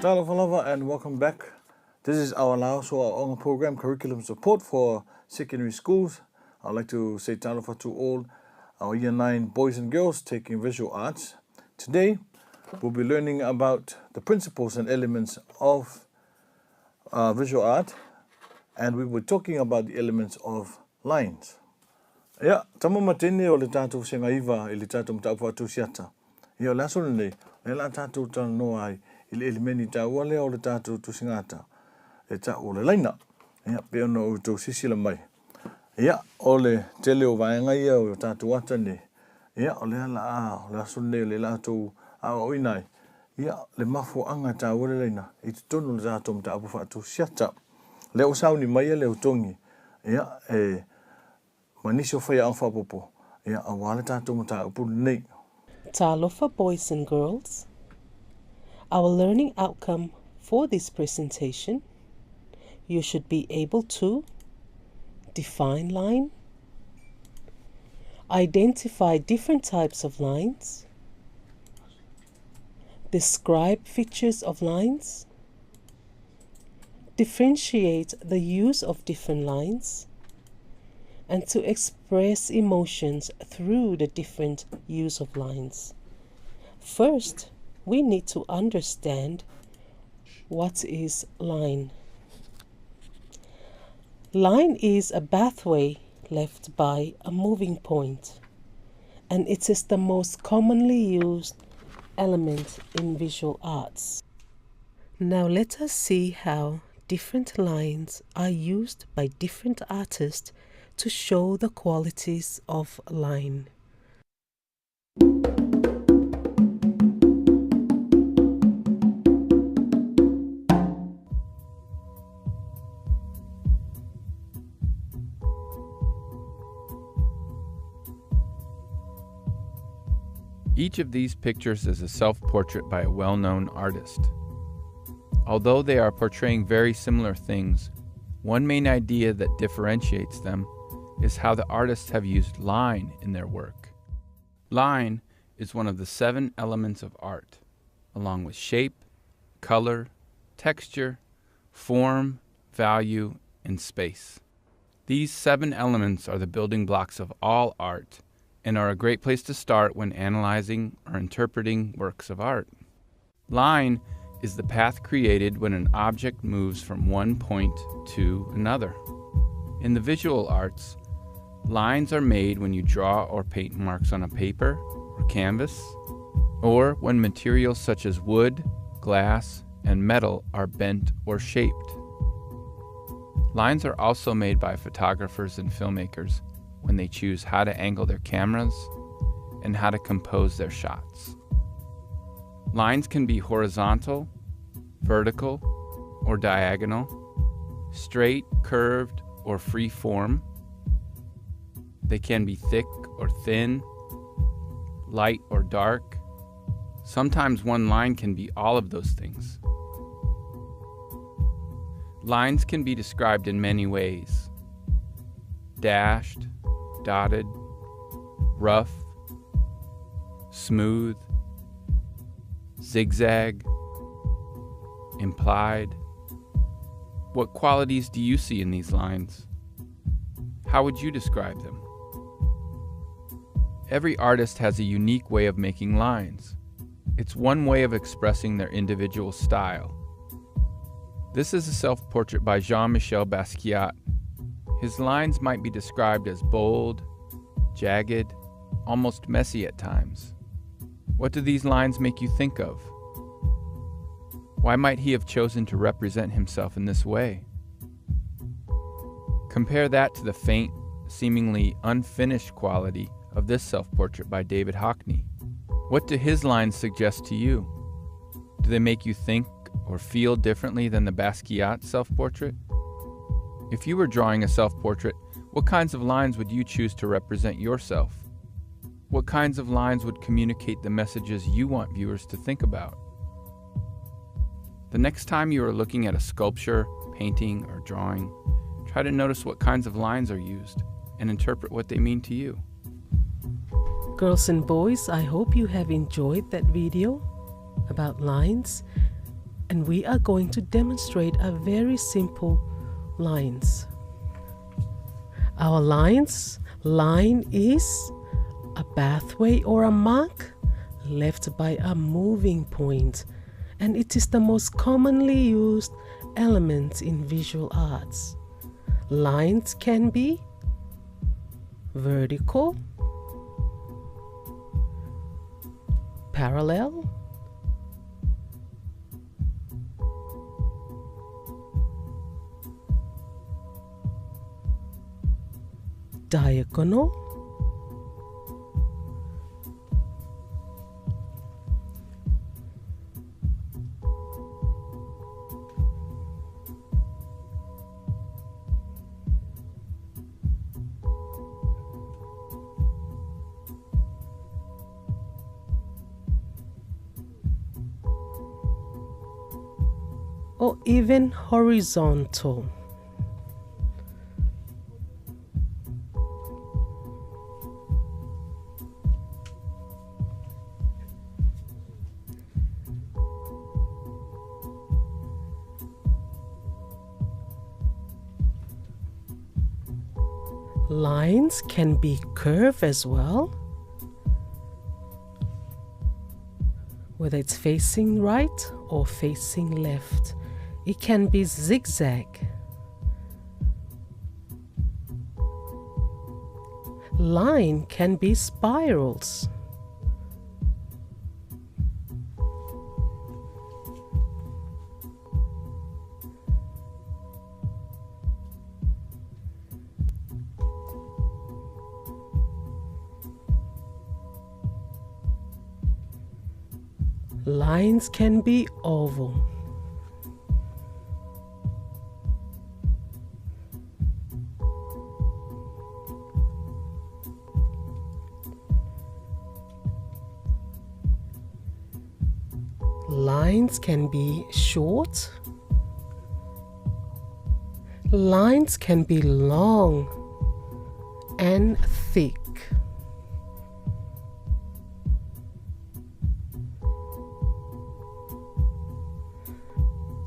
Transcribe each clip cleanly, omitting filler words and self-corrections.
Talo Falava and welcome back. This is our Laos our program curriculum support for secondary schools. I'd like to say talofa to all our year 9 boys and girls taking visual arts. Today we'll be learning about the principles and elements of visual art, and we were talking about the elements of lines. Ia, tama matene o le tātou senga iwa i le tātou mtau whātou siata. Ia, le aso nei, le la tātou tana noa ai, i le elemeni tāua lea o le tātou tu singata. E tā o le laina. Ia, pe ono o tau sisila mai. Ia, o le tele o vaenga ia o tātou atane. Ia, o le ala a, o le aso nei, le lātou a oinai. Ia, le mafo anga tāua le laina, i te tonu le tātou mtau whātou siata. Le o sauni mai le o tongi. Ia, Manisho whaya ang whapopo. Ia, awale tātou mata upu nei. Talofa boys and girls. Our learning outcome for this presentation, you should be able to define line, identify different types of lines, describe features of lines, differentiate the use of different lines, and to express emotions through the different use of lines. First, we need to understand what is line. Line is a pathway left by a moving point, and it is the most commonly used element in visual arts. Now let us see how different lines are used by different artists to show the qualities of line. Each of these pictures is a self-portrait by a well-known artist. Although they are portraying very similar things, one main idea that differentiates them is how the artists have used line in their work. Line is one of the 7 elements of art, along with shape, color, texture, form, value, and space. These 7 elements are the building blocks of all art and are a great place to start when analyzing or interpreting works of art. Line is the path created when an object moves from one point to another. In the visual arts, lines are made when you draw or paint marks on a paper or canvas, or when materials such as wood, glass, and metal are bent or shaped. Lines are also made by photographers and filmmakers when they choose how to angle their cameras and how to compose their shots. Lines can be horizontal, vertical, or diagonal, straight, curved, or free form. They can be thick or thin, light or dark. Sometimes one line can be all of those things. Lines can be described in many ways: dashed, dotted, rough, smooth, zigzag, implied. What qualities do you see in these lines? How would you describe them? Every artist has a unique way of making lines. It's one way of expressing their individual style. This is a self-portrait by Jean-Michel Basquiat. His lines might be described as bold, jagged, almost messy at times. What do these lines make you think of? Why might he have chosen to represent himself in this way? Compare that to the faint, seemingly unfinished quality of this self-portrait by David Hockney. What do his lines suggest to you? Do they make you think or feel differently than the Basquiat self-portrait? If you were drawing a self-portrait, what kinds of lines would you choose to represent yourself? What kinds of lines would communicate the messages you want viewers to think about? The next time you are looking at a sculpture, painting, or drawing, try to notice what kinds of lines are used and interpret what they mean to you. Girls and boys, I hope you have enjoyed that video about lines. And we are going to demonstrate a very simple lines. Our line is a pathway or a mark left by a moving point, and it is the most commonly used element in visual arts. Lines can be vertical, parallel, diagonal, or even horizontal. Lines can be curved as well, whether it's facing right or facing left. It can be zigzag. Line can be spirals. Lines can be oval. Lines can be short. Lines can be long and thick.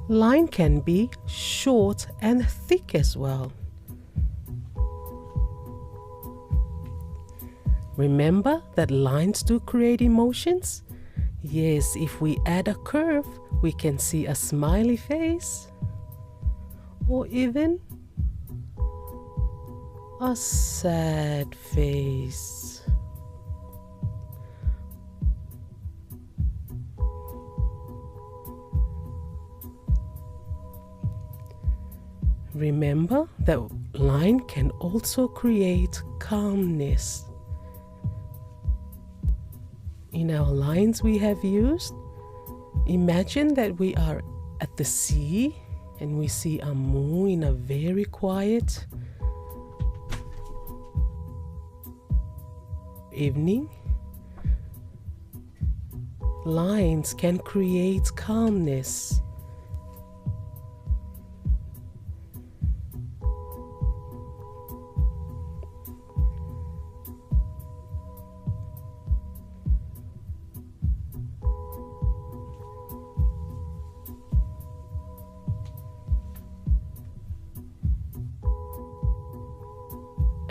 Line can be short and thick as well. Remember that lines do create emotions? Yes, if we add a curve, we can see a smiley face or even a sad face. Remember that line can also create calmness. In our lines we have used, imagine that we are at the sea and we see a moon in a very quiet evening. Lines can create calmness.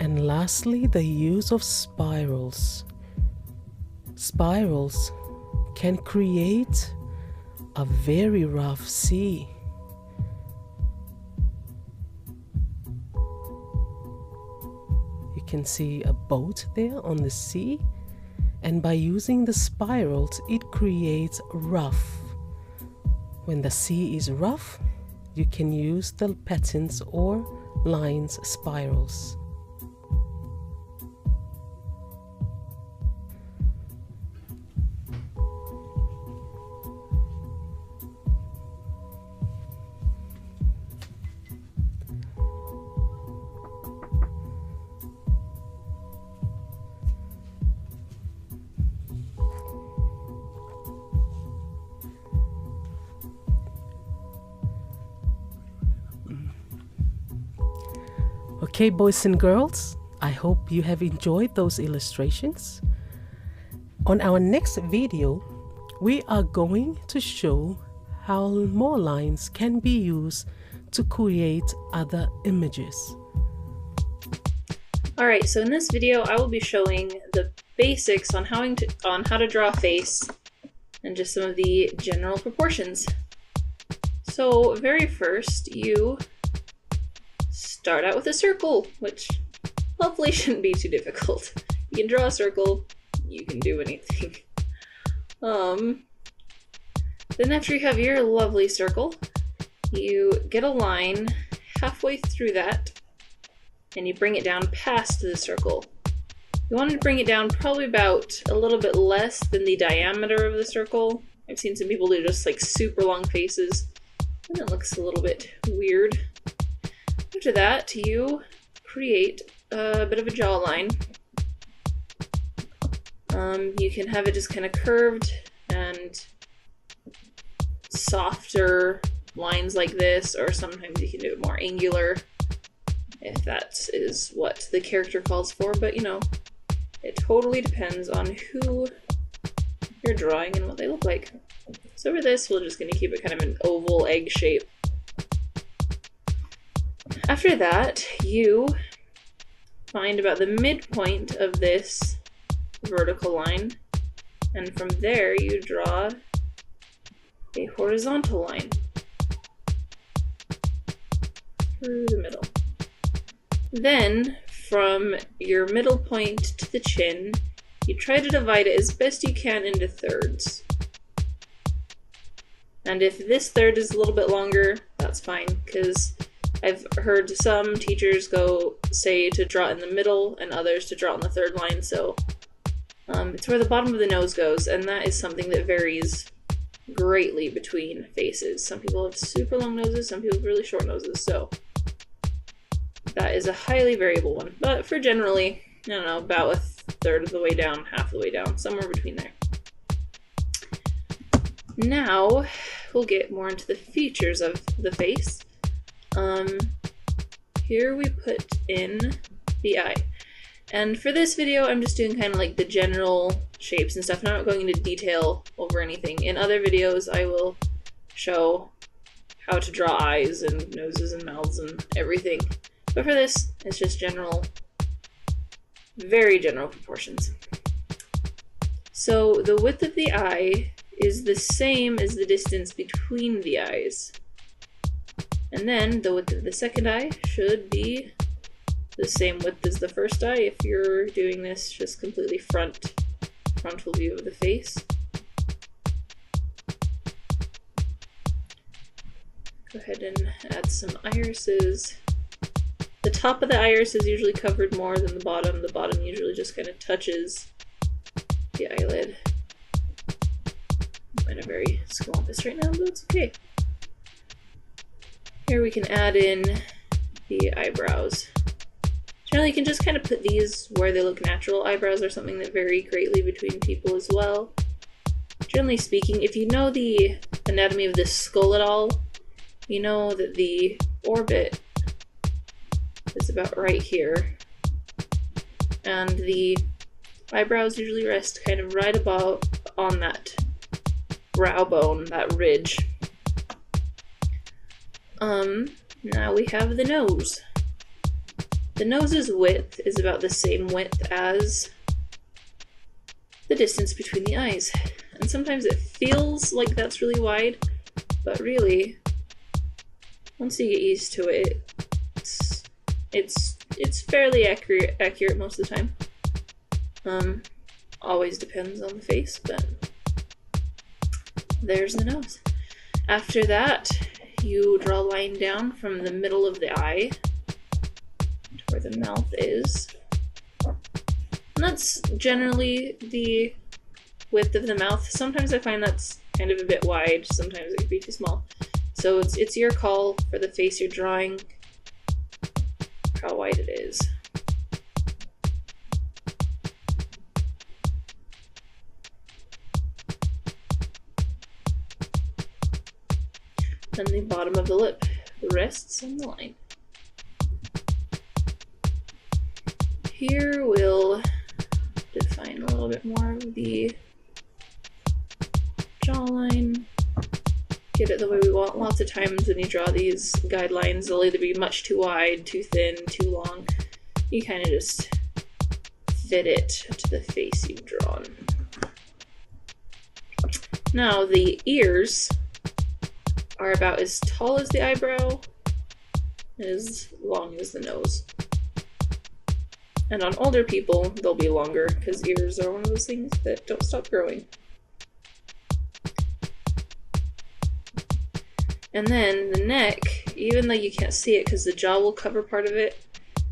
And lastly, the use of spirals. Spirals can create a very rough sea. You can see a boat there on the sea, and by using the spirals, it creates rough. When the sea is rough, you can use the patterns or lines spirals. Okay, boys and girls, I hope you have enjoyed those illustrations. On our next video, we are going to show how more lines can be used to create other images. Alright, so in this video I will be showing the basics on how to draw a face and just some of the general proportions. So very first you start out with a circle, which hopefully shouldn't be too difficult. You can draw a circle, you can do anything. Then after you have your lovely circle, you get a line halfway through that and you bring it down past the circle. You want to bring it down probably about a little bit less than the diameter of the circle. I've seen some people do just like super long faces and it looks a little bit weird. After that, you create a bit of a jawline. You can have it just kind of curved and softer lines like this, or sometimes you can do it more angular if that is what the character calls for, but you know, it totally depends on who you're drawing and what they look like. So for this, we're just going to keep it kind of an oval egg shape. After that, you find about the midpoint of this vertical line, and from there you draw a horizontal line through the middle. Then, from your middle point to the chin, you try to divide it as best you can into thirds. And if this third is a little bit longer, that's fine, because I've heard some teachers say to draw in the middle and others to draw on the third line, so it's where the bottom of the nose goes, and that is something that varies greatly between faces. Some people have super long noses, some people have really short noses, so that is a highly variable one. But for generally, I don't know, about a third of the way down, half the way down, somewhere between there. Now, we'll get more into the features of the face. Here we put in the eye. And for this video, I'm just doing kind of like the general shapes and stuff. I'm not going into detail over anything. In other videos, I will show how to draw eyes and noses and mouths and everything. But for this, it's just general, very general proportions. So the width of the eye is the same as the distance between the eyes. And then the width of the second eye should be the same width as the first eye if you're doing this just completely frontal view of the face. Go ahead and add some irises. The top of the iris is usually covered more than the bottom. The bottom usually just kind of touches the eyelid. I'm in a very swampus right now, but it's okay. Here we can add in the eyebrows. Generally, you can just kind of put these where they look natural. Eyebrows are something that vary greatly between people as well. Generally speaking, if you know the anatomy of the skull at all, you know that the orbit is about right here. And the eyebrows usually rest kind of right about on that brow bone, that ridge. Now we have the nose. The nose's width is about the same width as the distance between the eyes. And sometimes it feels like that's really wide, but really, once you get used to it, it's fairly accurate most of the time. Always depends on the face, but there's the nose. After that, you draw a line down from the middle of the eye to where the mouth is. And that's generally the width of the mouth. Sometimes I find that's kind of a bit wide, sometimes it could be too small. So it's your call for the face you're drawing, how wide it is. And the bottom of the lip rests on the line. Here we'll define a little bit more of the jawline. get it the way we want. Lots of times when you draw these guidelines, they'll either be much too wide, too thin, too long. You kind of just fit it to the face you've drawn. Now the ears are about as tall as the eyebrow, as long as the nose. And on older people, they'll be longer because ears are one of those things that don't stop growing. And then the neck, even though you can't see it because the jaw will cover part of it,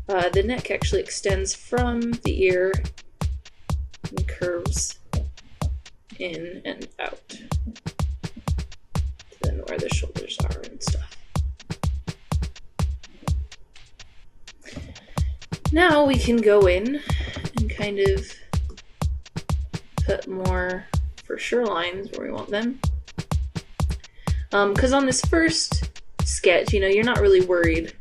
the neck actually extends from the ear and curves in and out to then where the shoulders are and stuff. Now we can go in and kind of put more for sure lines where we want them. Because on this first sketch, you know, you're not really worried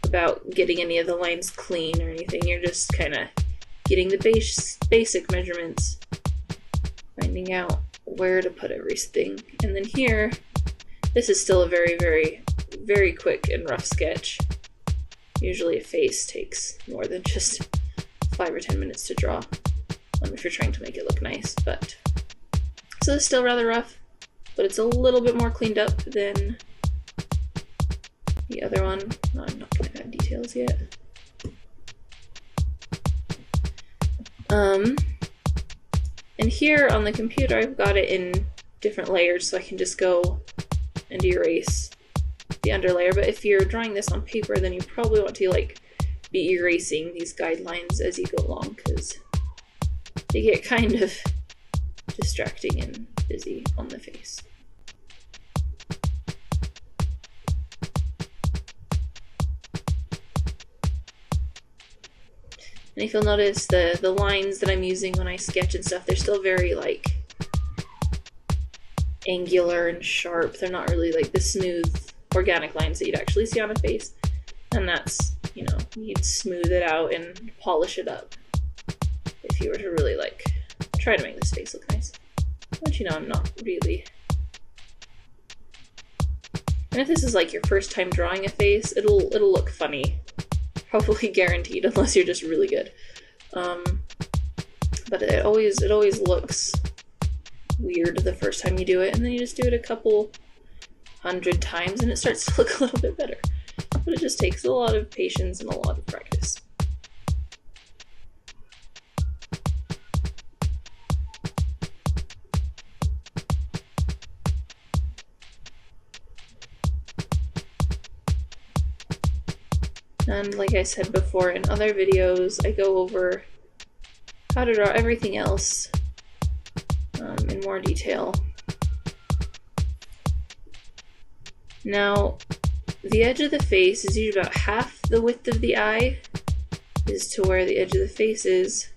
about getting any of the lines clean or anything. You're just kind of getting the basic measurements, finding out where to put everything. And then here, this is still a very, very, very quick and rough sketch. Usually a face takes more than just 5 or 10 minutes to draw, if you're trying to make it look nice. But so it's still rather rough, but it's a little bit more cleaned up than the other one. No, I'm not going to add details yet. And here on the computer, I've got it in different layers, so I can just go and erase the underlayer. But if you're drawing this on paper, then you probably want to like be erasing these guidelines as you go along, because they get kind of distracting and busy on the face. And if you'll notice, the lines that I'm using when I sketch and stuff, they're still very like angular and sharp. They're not really like the smooth organic lines that you'd actually see on a face. And that's, you know, you'd smooth it out and polish it up if you were to really like try to make this face look nice. But you know, I'm not really. And if this is like your first time drawing a face, it'll look funny. Probably guaranteed, unless you're just really good. But it always looks weird the first time you do it, and then you just do it a couple 100 times and it starts to look a little bit better. But it just takes a lot of patience and a lot of practice. And like I said before in other videos, I go over how to draw everything else in more detail. Now, the edge of the face is usually about half the width of the eye is to where the edge of the face is.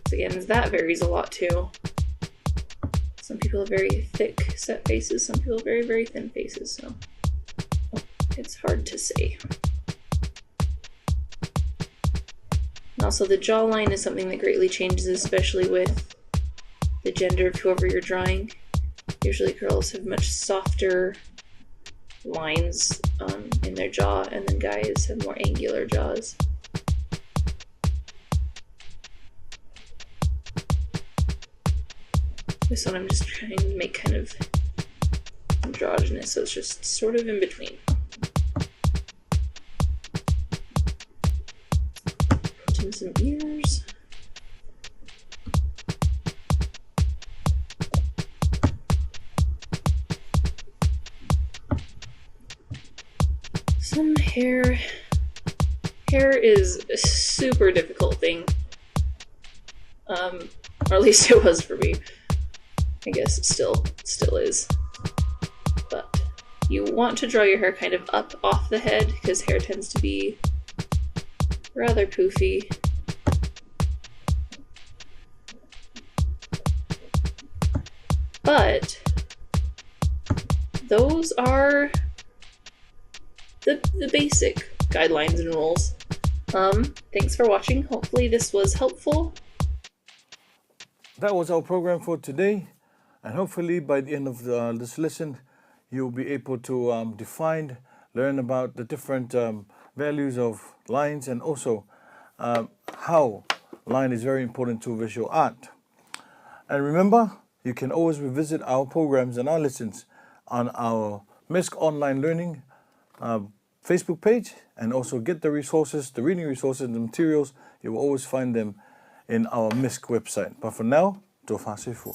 So again, that varies a lot too. Some people have very thick set faces, some people have very, very thin faces, so it's hard to say. And also the jawline is something that greatly changes, especially with the gender of whoever you're drawing. Usually girls have much softer lines in their jaw, and then guys have more angular jaws. This one I'm just trying to make kind of androgynous, so it's just sort of in between. Put in some ears. Some hair. Hair is a super difficult thing. Or at least it was for me. I guess it still is. But you want to draw your hair kind of up off the head, because hair tends to be rather poofy. But those are the basic guidelines and rules. Thanks for watching. Hopefully this was helpful. That was our program for today. And hopefully by the end of this lesson, you'll be able to define, learn about the different values of lines, and also how line is very important to visual art. And remember, you can always revisit our programs and our lessons on our MISC Online Learning Facebook page, and also get the resources, the reading resources, the materials. You will always find them in our MISC website. But for now, tofa se fu.